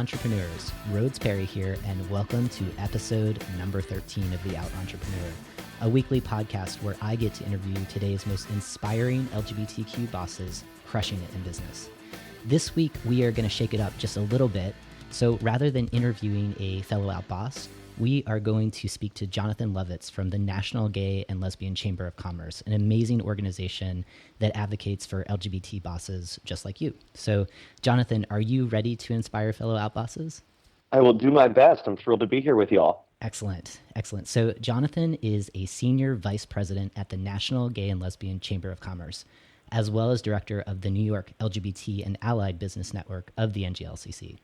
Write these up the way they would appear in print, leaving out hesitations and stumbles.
Entrepreneurs. Rhodes Perry here, and welcome to episode number 13 of The Out Entrepreneur, a weekly podcast where I get to interview today's most inspiring LGBTQ bosses crushing it in business. This week, we are going to shake it up just a little bit. So rather than interviewing a fellow out boss, we are going to speak to Jonathan Lovitz from the National Gay and Lesbian Chamber of Commerce, an amazing organization that advocates for LGBT bosses just like you. So, Jonathan, are you ready to inspire fellow out bosses? I will do my best. I'm thrilled to be here with y'all. Excellent. Excellent. So, Jonathan is a senior vice president at the National Gay and Lesbian Chamber of Commerce, as well as director of the New York LGBT and Allied Business Network of the NGLCC.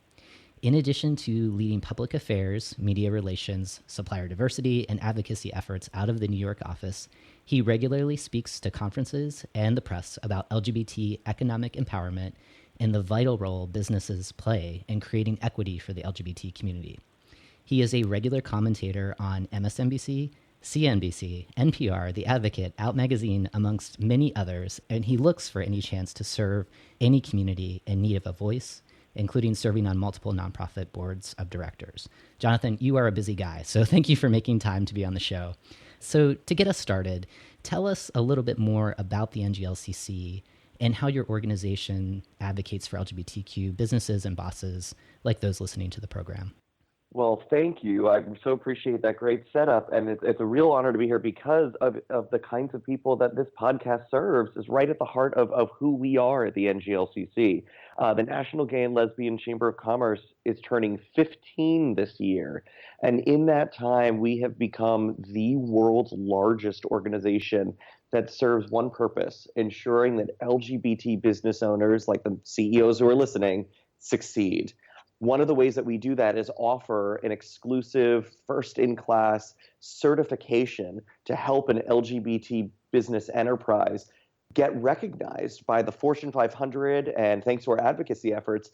In addition to leading public affairs, media relations, supplier diversity, and advocacy efforts out of the New York office, he regularly speaks to conferences and the press about LGBT economic empowerment and the vital role businesses play in creating equity for the LGBT community. He is a regular commentator on MSNBC, CNBC, NPR, The Advocate, Out Magazine, amongst many others, and he looks for any chance to serve any community in need of a voice, including serving on multiple nonprofit boards of directors. Jonathan, you are a busy guy, so thank you for making time to be on the show. So to get us started, tell us a little bit more about the NGLCC and how your organization advocates for LGBTQ businesses and bosses like those listening to the program. Well, thank you. I so appreciate that great setup. And it's a real honor to be here because of the kinds of people that this podcast serves is right at the heart of who we are at the NGLCC. The National Gay and Lesbian Chamber of Commerce is turning 15 this year. And in that time, we have become the world's largest organization that serves one purpose, ensuring that LGBT business owners, like the CEOs who are listening, succeed. One of the ways that we do that is offer an exclusive first-in-class certification to help an LGBT business enterprise get recognized by the Fortune 500 and, thanks to our advocacy efforts,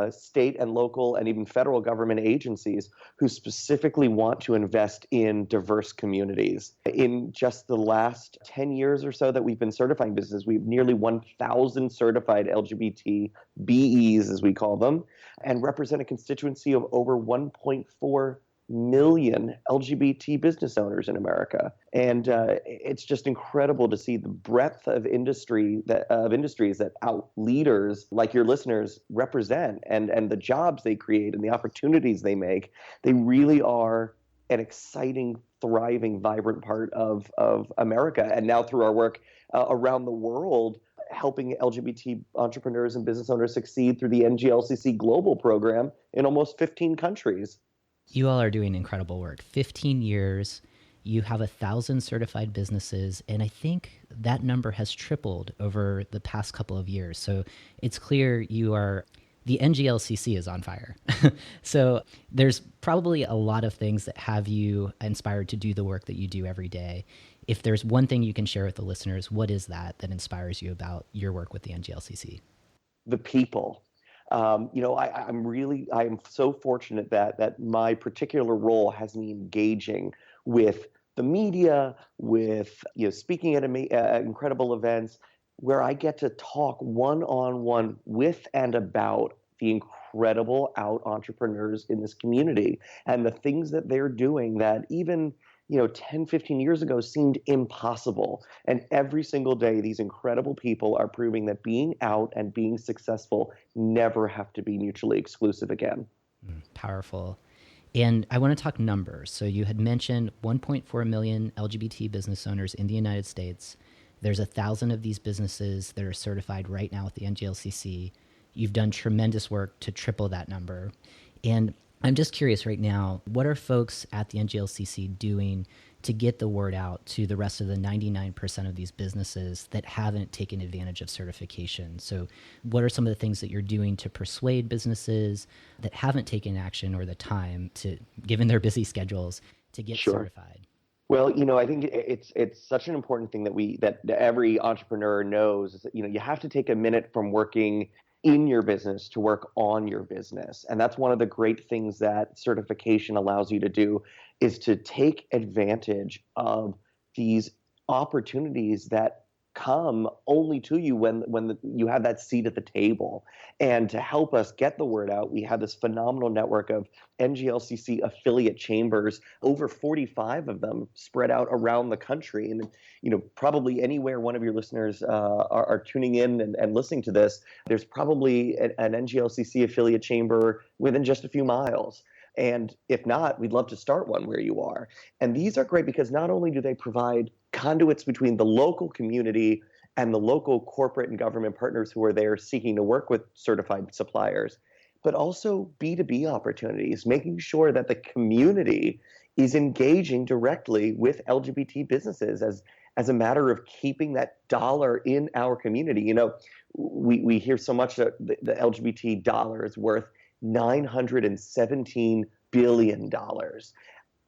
state and local and even federal government agencies who specifically want to invest in diverse communities. In just the last 10 years or so that we've been certifying businesses, we've nearly 1,000 certified LGBT BEs, as we call them, and represent a constituency of over 1.4 million LGBT business owners in America. And it's just incredible to see the breadth of industries that out leaders like your listeners represent and the jobs they create and the opportunities they make. They really are an exciting, thriving, vibrant part of America. And now through our work around the world, helping LGBT entrepreneurs and business owners succeed through the NGLCC Global program in almost 15 countries. You all are doing incredible work. 15 years, you have 1,000 certified businesses, and I think that number has tripled over the past couple of years. So it's clear the NGLCC is on fire. So there's probably a lot of things that have you inspired to do the work that you do every day. If there's one thing you can share with the listeners, what is that inspires you about your work with the NGLCC? The people. I'm so fortunate that my particular role has me engaging with the media, with speaking at incredible events, where I get to talk one-on-one with and about the incredible out entrepreneurs in this community and the things that they're doing that even 10, 15 years ago seemed impossible. And every single day, these incredible people are proving that being out and being successful never have to be mutually exclusive again. Powerful. And I want to talk numbers. So you had mentioned 1.4 million LGBT business owners in the United States. There's 1,000 of these businesses that are certified right now with the NGLCC. You've done tremendous work to triple that number. And I'm just curious right now, what are folks at the NGLCC doing to get the word out to the rest of the 99% of these businesses that haven't taken advantage of certification? So what are some of the things that you're doing to persuade businesses that haven't taken action or the time to, given their busy schedules, to get certified? Well, I think it's such an important thing that every entrepreneur knows is that, you have to take a minute from working in your business to work on your business. And that's one of the great things that certification allows you to do is to take advantage of these opportunities that come only to you when you have that seat at the table. And to help us get the word out, we have this phenomenal network of NGLCC affiliate chambers, over 45 of them spread out around the country. And probably anywhere one of your listeners are tuning in and listening to this, there's probably an NGLCC affiliate chamber within just a few miles. And if not, we'd love to start one where you are. And these are great because not only do they provide conduits between the local community and the local corporate and government partners who are there seeking to work with certified suppliers, but also B2B opportunities, making sure that the community is engaging directly with LGBT businesses as a matter of keeping that dollar in our community. We hear so much that the LGBT dollar is worth $917 billion.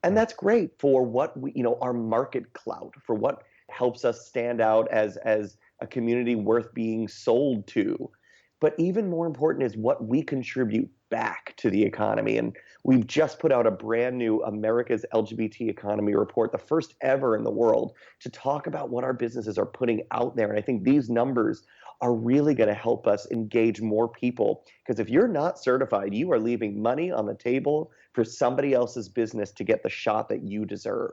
And that's great for what our market clout, for what helps us stand out as a community worth being sold to. But even more important is what we contribute back to the economy. And we've just put out a brand new America's LGBT Economy Report, the first ever in the world, to talk about what our businesses are putting out there. And I think these numbers are really going to help us engage more people. Because if you're not certified, you are leaving money on the table for somebody else's business to get the shot that you deserve.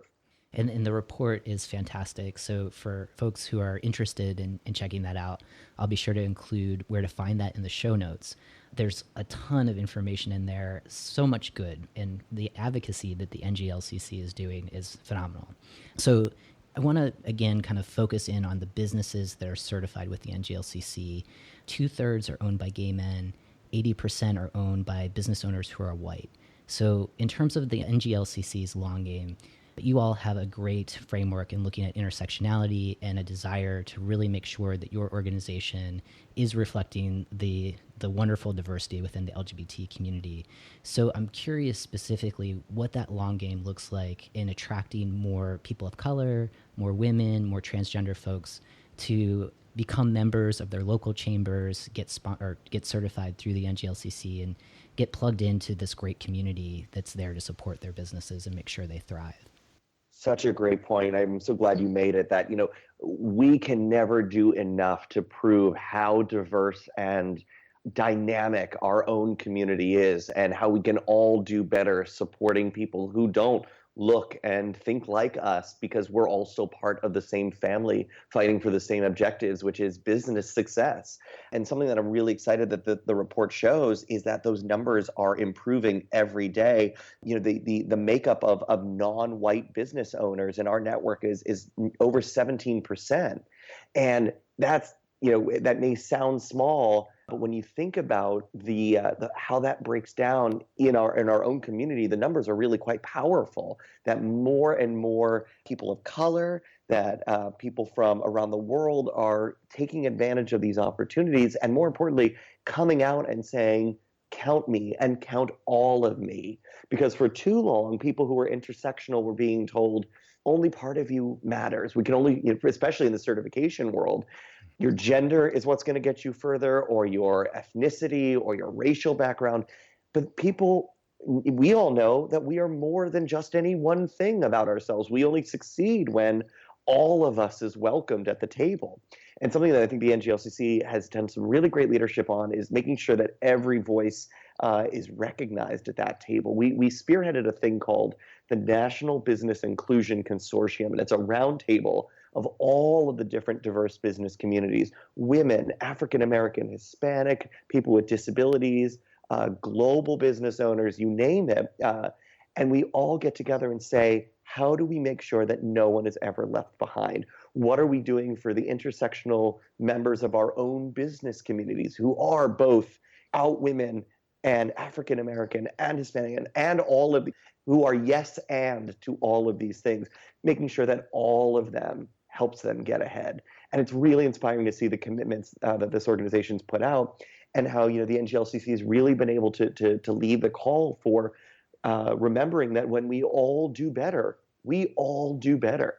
And the report is fantastic. So for folks who are interested in checking that out, I'll be sure to include where to find that in the show notes. There's a ton of information in there, so much good. And the advocacy that the NGLCC is doing is phenomenal. So I want to, again, kind of focus in on the businesses that are certified with the NGLCC. 2/3 are owned by gay men. 80% are owned by business owners who are white. So in terms of the NGLCC's long game, you all have a great framework in looking at intersectionality and a desire to really make sure that your organization is reflecting the wonderful diversity within the LGBT community. So I'm curious specifically what that long game looks like in attracting more people of color, more women, more transgender folks to become members of their local chambers, get certified through the NGLCC, and get plugged into this great community that's there to support their businesses and make sure they thrive. Such a great point. I'm so glad you made it, that, we can never do enough to prove how diverse and dynamic our own community is, and how we can all do better supporting people who don't look and think like us, because we're also part of the same family fighting for the same objectives, which is business success. And something that I'm really excited that the report shows is that those numbers are improving every day. The makeup of non-white business owners in our network is over 17%. And that's, that may sound small, but when you think about the how that breaks down in our own community, the numbers are really quite powerful. That more and more people of color, that people from around the world are taking advantage of these opportunities, and more importantly, coming out and saying, "Count me and count all of me." Because for too long, people who were intersectional were being told, "Only part of you matters." We can only, especially in the certification world, your gender is what's going to get you further, or your ethnicity, or your racial background. But we all know that we are more than just any one thing about ourselves. We only succeed when all of us is welcomed at the table. And something that I think the NGLCC has done some really great leadership on is making sure that every voice is recognized at that table. We spearheaded a thing called the National Business Inclusion Consortium, and it's a roundtable of all of the different diverse business communities: women, African American, Hispanic, people with disabilities, global business owners, you name it. And we all get together and say, how do we make sure that no one is ever left behind? What are we doing for the intersectional members of our own business communities who are both out women and African American and Hispanic and all of who are yes and to all of these things, making sure that all of them helps them get ahead. And it's really inspiring to see the commitments that this organization's put out, and how the NGLCC has really been able to lead the call for remembering that when we all do better, we all do better.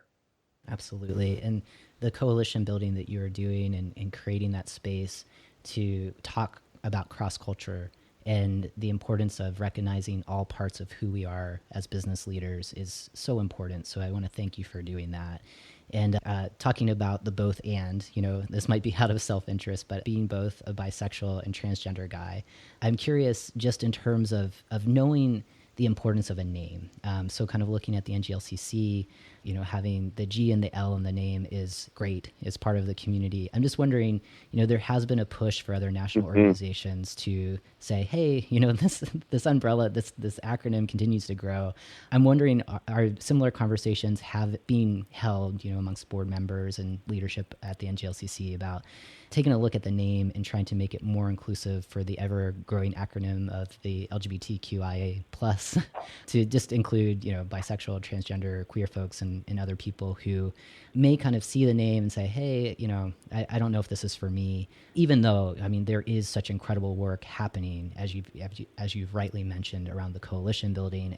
Absolutely. And the coalition building that you're doing and creating that space to talk about cross-culture and the importance of recognizing all parts of who we are as business leaders is so important. So I want to thank you for doing that. And talking about the both and, this might be out of self-interest, but being both a bisexual and transgender guy, I'm curious just in terms of knowing the importance of a name. So kind of looking at the NGLCC, having the G and the L in the name is great. It's part of the community. I'm just wondering, there has been a push for other national organizations to say, hey, this umbrella, this acronym continues to grow. I'm wondering, are similar conversations been held, amongst board members and leadership at the NGLCC about taking a look at the name and trying to make it more inclusive for the ever-growing acronym of the LGBTQIA+ to just include, bisexual, transgender, queer folks and other people who may kind of see the name and say, hey, I don't know if this is for me, even though, there is such incredible work happening, as you've rightly mentioned, around the coalition building.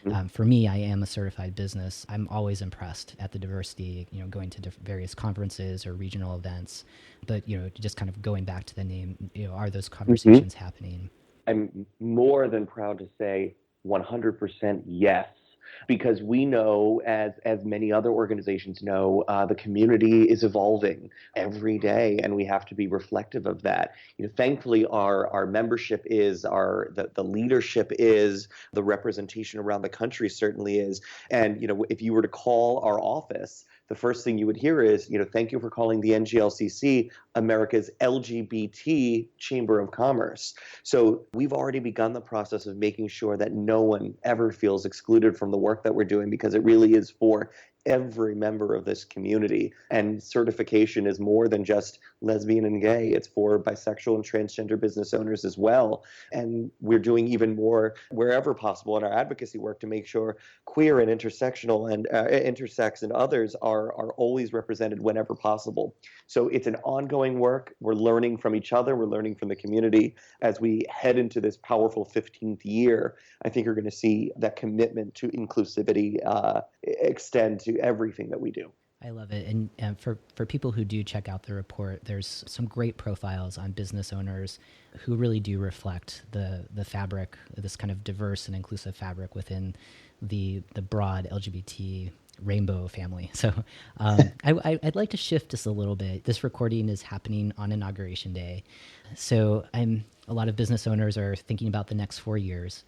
And for me, I am a certified business. I'm always impressed at the diversity, going to various conferences or regional events. But, just kind of going back to the name, are those conversations happening? I'm more than proud to say 100% yes, because we know, as many other organizations know, the community is evolving every day, and we have to be reflective of that. Thankfully, our membership is, the leadership is, the representation around the country certainly is. And if you were to call our office, the first thing you would hear is, thank you for calling the NGLCC America's LGBT Chamber of Commerce. So we've already begun the process of making sure that no one ever feels excluded from the work that we're doing, because it really is for every member of this community. And certification is more than just lesbian and gay. It's for bisexual and transgender business owners as well. And we're doing even more wherever possible in our advocacy work to make sure queer and intersectional and intersex and others are always represented whenever possible. So it's an ongoing work. We're learning from each other. We're learning from the community. As we head into this powerful 15th year, I think you're going to see that commitment to inclusivity extend to everything that we do. I love it. And for people who do check out the report, there's some great profiles on business owners who really do reflect the fabric, this kind of diverse and inclusive fabric within the broad LGBT rainbow family. So I'd like to shift just a little bit. This recording is happening on Inauguration Day. So a lot of business owners are thinking about the next 4 years.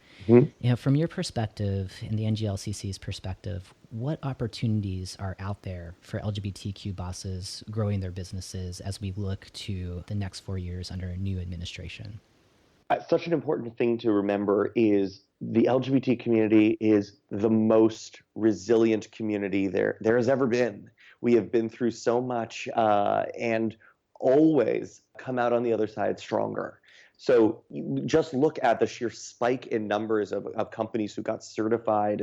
From your perspective and the NGLCC's perspective, what opportunities are out there for LGBTQ bosses growing their businesses as we look to the next 4 years under a new administration? Such an important thing to remember is the LGBT community is the most resilient community there has ever been. We have been through so much and always come out on the other side stronger. So you just look at the sheer spike in numbers of companies who got certified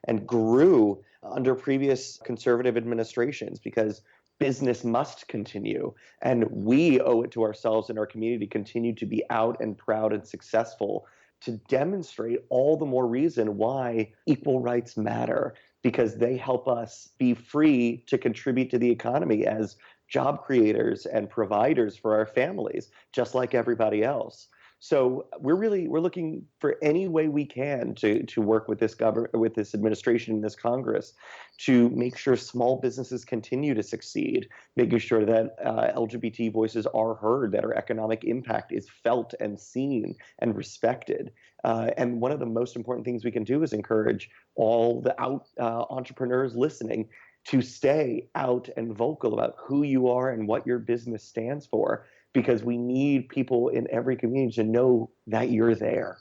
and grew under previous conservative administrations, because business must continue. And we owe it to ourselves and our community to continue to be out and proud and successful, to demonstrate all the more reason why equal rights matter, because they help us be free to contribute to the economy as job creators and providers for our families, just like everybody else. So we're looking for any way we can to work with this government, with this administration and this Congress, to make sure small businesses continue to succeed, making sure that LGBT voices are heard, that our economic impact is felt and seen and respected. And one of the most important things we can do is encourage all the entrepreneurs listening to stay out and vocal about who you are and what your business stands for, because we need people in every community to know that you're there.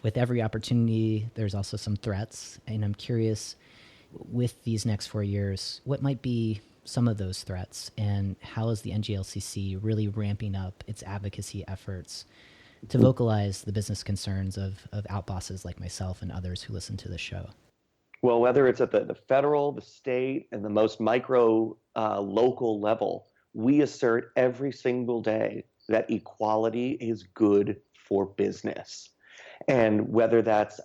With every opportunity, there's also some threats. And I'm curious, with these next 4 years, what might be some of those threats, and how is the NGLCC really ramping up its advocacy efforts to vocalize the business concerns of outbosses like myself and others who listen to the show? Well, whether it's at the federal, the state, and the most micro local level, we assert every single day that equality is good for business. And whether that's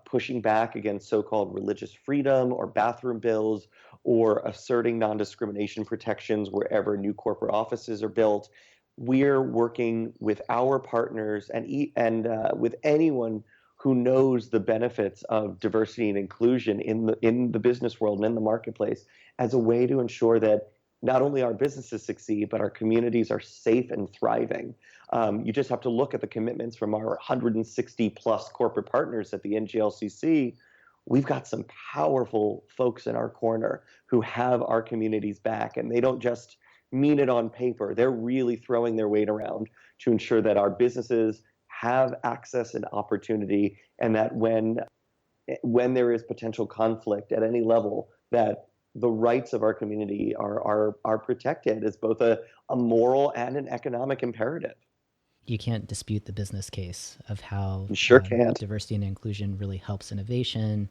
pushing back against so-called religious freedom or bathroom bills, or asserting non-discrimination protections wherever new corporate offices are built, we're working with our partners and with anyone who knows the benefits of diversity and inclusion in the business world and in the marketplace as a way to ensure that not only our businesses succeed, but our communities are safe and thriving. You just have to look at the commitments from our 160 plus corporate partners at the NGLCC. We've got some powerful folks in our corner who have our communities back, and they don't just mean it on paper. They're really throwing their weight around to ensure that our businesses have access and opportunity, and that when there is potential conflict at any level, that the rights of our community are protected as both a moral and an economic imperative. You can't dispute the business case of how You sure can't. diversity and inclusion really helps innovation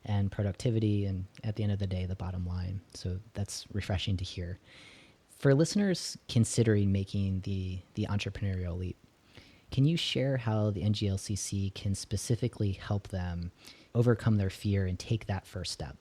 and productivity, and at the end of the day, the bottom line. So that's refreshing to hear. For listeners considering making the entrepreneurial leap, can you share how the NGLCC can specifically help them overcome their fear and take that first step?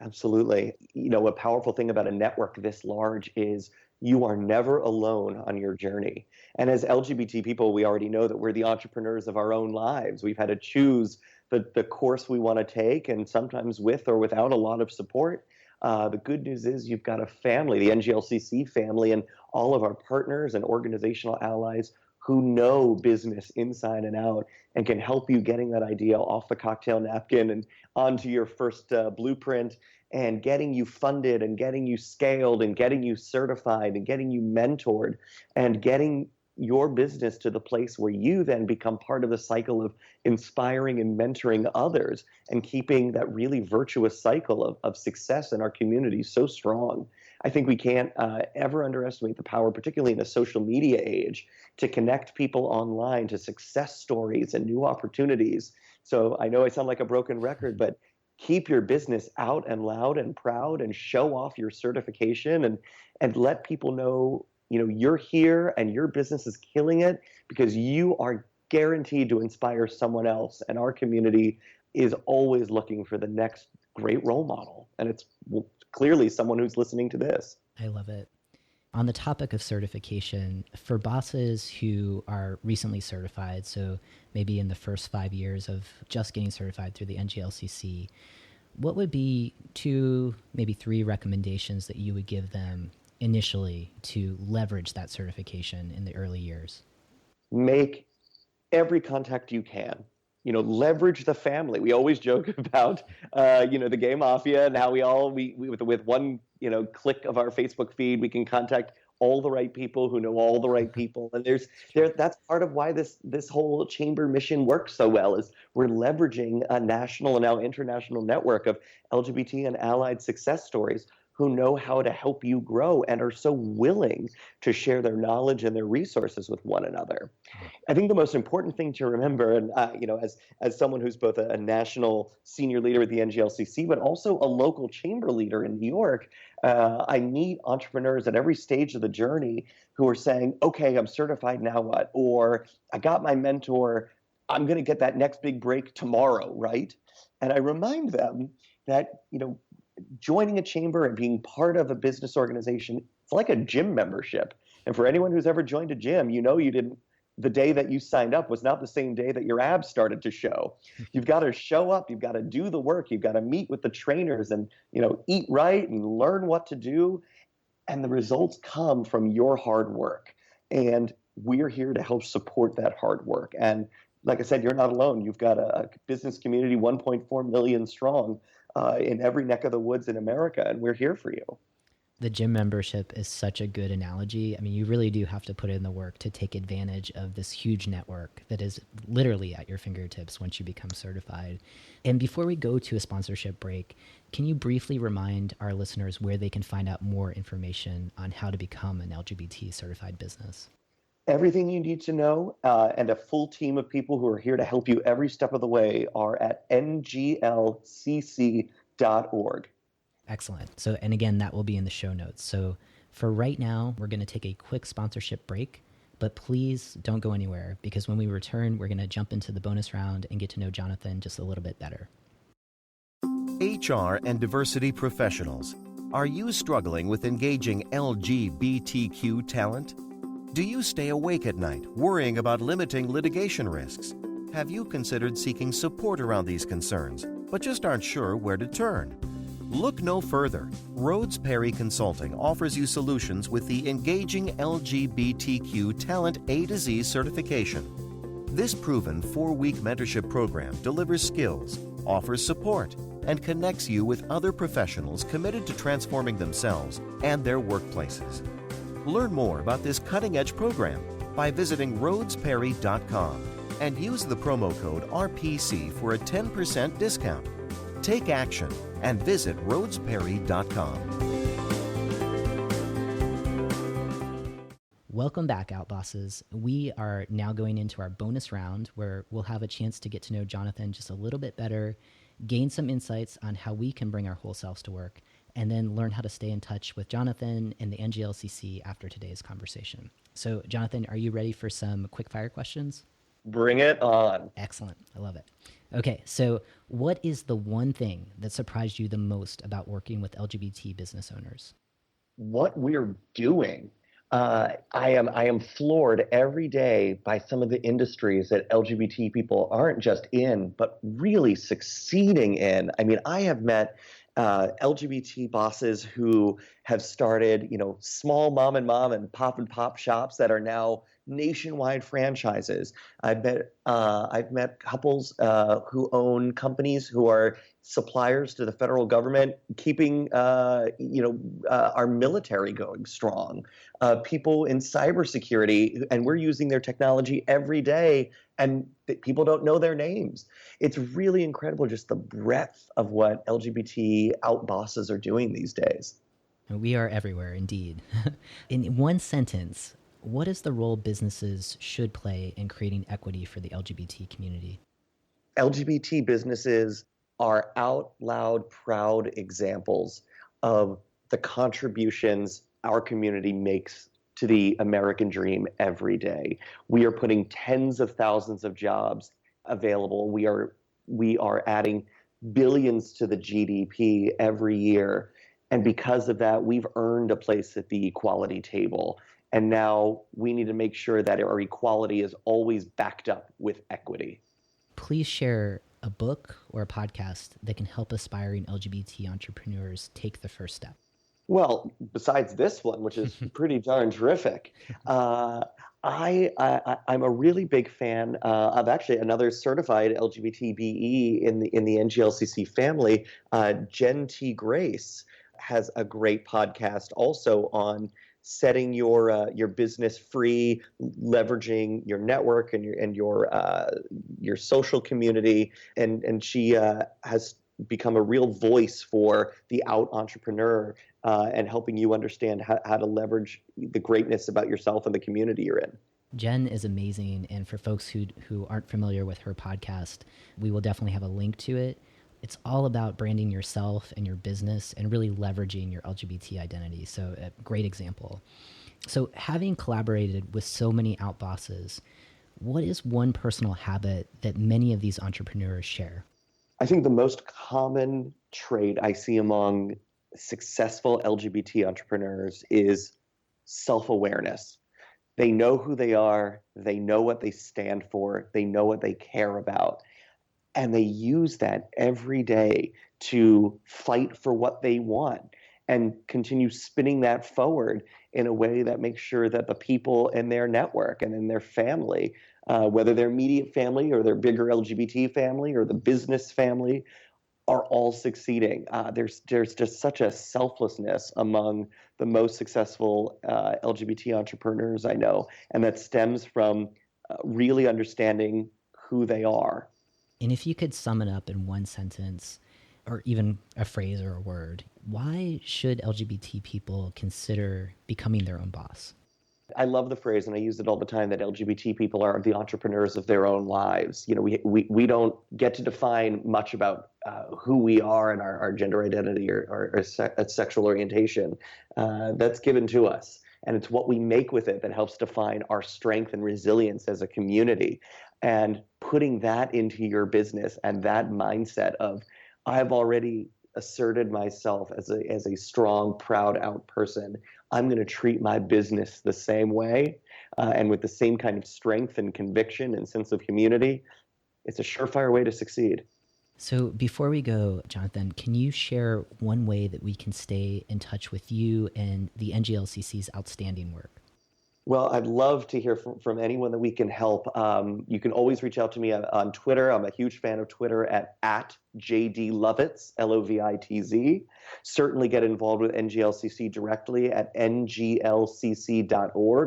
Absolutely. A powerful thing about a network this large is you are never alone on your journey. And as LGBT people, we already know that we're the entrepreneurs of our own lives. We've had to choose the course we want to take, and sometimes with or without a lot of support. The good news is you've got a family, the NGLCC family, and all of our partners and organizational allies who know business inside and out and can help you getting that idea off the cocktail napkin and onto your first blueprint, and getting you funded and getting you scaled and getting you certified and getting you mentored and getting your business to the place where you then become part of the cycle of inspiring and mentoring others and keeping that really virtuous cycle of success in our community so strong. I think we can't ever underestimate the power, particularly in a social media age, to connect people online to success stories and new opportunities. So I know I sound like a broken record, but keep your business out and loud and proud, and show off your certification, and let people know, you're here and your business is killing it, because you are guaranteed to inspire someone else. And our community is always looking for the next great role model. And it's clearly someone who's listening to this. I love it. On the topic of certification, for bosses who are recently certified, so maybe in the first 5 years of just getting certified through the NGLCC, what would be 2, maybe 3 recommendations that you would give them initially to leverage that certification in the early years? Make every contact you can. Leverage the family. We always joke about, the gay mafia, and how we with one, click of our Facebook feed, we can contact all the right people who know all the right people. And that's part of why this whole chamber mission works so well, is we're leveraging a national and now international network of LGBT and allied success stories who know how to help you grow and are so willing to share their knowledge and their resources with one another. I think the most important thing to remember, and as someone who's both a national senior leader at the NGLCC, but also a local chamber leader in New York, I meet entrepreneurs at every stage of the journey who are saying, okay, I'm certified, now what? Or I got my mentor, I'm going to get that next big break tomorrow, right? And I remind them that, joining a chamber and being part of a business organization, it's like a gym membership. And for anyone who's ever joined a gym, the day that you signed up was not the same day that your abs started to show. You've got to show up, you've got to do the work, you've got to meet with the trainers and, eat right and learn what to do. And the results come from your hard work. And we're here to help support that hard work. And like I said, you're not alone. You've got a business community 1.4 million strong in every neck of the woods in America, and we're here for you. The gym membership is such a good analogy. I mean, you really do have to put in the work to take advantage of this huge network that is literally at your fingertips once you become certified. And before we go to a sponsorship break, can you briefly remind our listeners where they can find out more information on how to become an LGBT certified business? Everything you need to know and a full team of people who are here to help you every step of the way are at nglcc.org. Excellent. So, and again, that will be in the show notes. So for right now, we're going to take a quick sponsorship break, but please don't go anywhere, because when we return, we're going to jump into the bonus round and get to know Jonathan just a little bit better. HR and diversity professionals. Are you struggling with engaging LGBTQ talent? Do you stay awake at night worrying about limiting litigation risks? Have you considered seeking support around these concerns, but just aren't sure where to turn? Look no further. Rhodes Perry Consulting offers you solutions with the Engaging LGBTQ Talent A to Z certification. This proven 4-week mentorship program delivers skills, offers support, and connects you with other professionals committed to transforming themselves and their workplaces. Learn more about this cutting-edge program by visiting rhodesperry.com and use the promo code RPC for a 10% discount. Take action and visit rhodesperry.com. Welcome back, Outbosses. We are now going into our bonus round where we'll have a chance to get to know Jonathan just a little bit better, gain some insights on how we can bring our whole selves to work, and then learn how to stay in touch with Jonathan and the NGLCC after today's conversation. So, Jonathan, are you ready for some quick fire questions? Bring it on. Excellent. I love it. Okay, so what is the one thing that surprised you the most about working with LGBT business owners? What we're doing. I am floored every day by some of the industries that LGBT people aren't just in, but really succeeding in. I mean, I have met LGBT bosses who have started, small mom and pop shops that are now nationwide franchises. I've met couples who own companies who are suppliers to the federal government, keeping our military going strong. People in cybersecurity, and we're using their technology every day, and people don't know their names. It's really incredible, just the breadth of what LGBT outbosses are doing these days. We are everywhere, indeed. In one sentence, what is the role businesses should play in creating equity for the LGBT community? LGBT businesses are out loud proud examples of the contributions our community makes to the American dream every day. We are putting tens of thousands of jobs available. We are adding billions to the GDP every year. And because of that, we've earned a place at the equality table. And now we need to make sure that our equality is always backed up with equity. Please share a book or a podcast that can help aspiring LGBT entrepreneurs take the first step. Well, besides this one, which is pretty darn terrific, I'm a really big fan of actually another certified LGBT BE in the NGLCC family. Jen T. Grace has a great podcast also on setting your business free, leveraging your network and your social community, and she has become a real voice for the out entrepreneur and helping you understand how to leverage the greatness about yourself and the community you're in. Jen is amazing, and for folks who aren't familiar with her podcast, we will definitely have a link to it. It's all about branding yourself and your business and really leveraging your LGBT identity. So a great example. So having collaborated with so many outbosses, what is one personal habit that many of these entrepreneurs share? I think the most common trait I see among successful LGBT entrepreneurs is self-awareness. They know who they are, they know what they stand for, they know what they care about, and they use that every day to fight for what they want and continue spinning that forward in a way that makes sure that the people in their network and in their family, whether their immediate family or their bigger LGBT family or the business family, are all succeeding. There's just such a selflessness among the most successful LGBT entrepreneurs I know, and that stems from really understanding who they are. And if you could sum it up in one sentence, or even a phrase or a word, why should LGBT people consider becoming their own boss? I love the phrase, and I use it all the time, that LGBT people are the entrepreneurs of their own lives. We don't get to define much about who we are and our gender identity or sexual orientation. That's given to us. And it's what we make with it that helps define our strength and resilience as a community. And putting that into your business and that mindset of, I've already asserted myself as a strong, proud out person. I'm going to treat my business the same way and with the same kind of strength and conviction and sense of community. it's a surefire way to succeed. So before we go, Jonathan, can you share one way that we can stay in touch with you and the NGLCC's outstanding work? Well, I'd love to hear from anyone that we can help. You can always reach out to me on Twitter. I'm a huge fan of Twitter at JD Lovitz, Lovitz. Certainly get involved with NGLCC directly at nglcc.org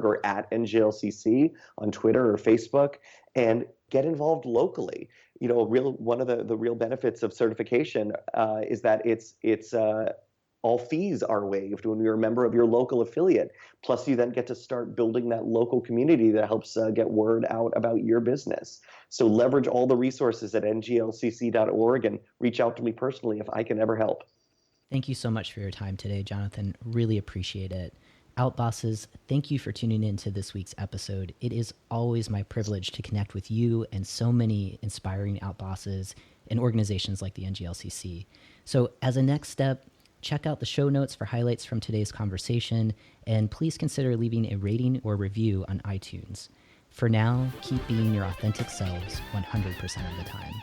or at NGLCC on Twitter or Facebook, and get involved locally. You know, one of the real benefits of certification is that it's all fees are waived when you're a member of your local affiliate. Plus, you then get to start building that local community that helps get word out about your business. So leverage all the resources at nglcc.org and reach out to me personally if I can ever help. Thank you so much for your time today, Jonathan. Really appreciate it. Outbosses, thank you for tuning in to this week's episode. It is always my privilege to connect with you and so many inspiring outbosses and organizations like the NGLCC. So as a next step, check out the show notes for highlights from today's conversation, and please consider leaving a rating or review on iTunes. For now, keep being your authentic selves 100% of the time.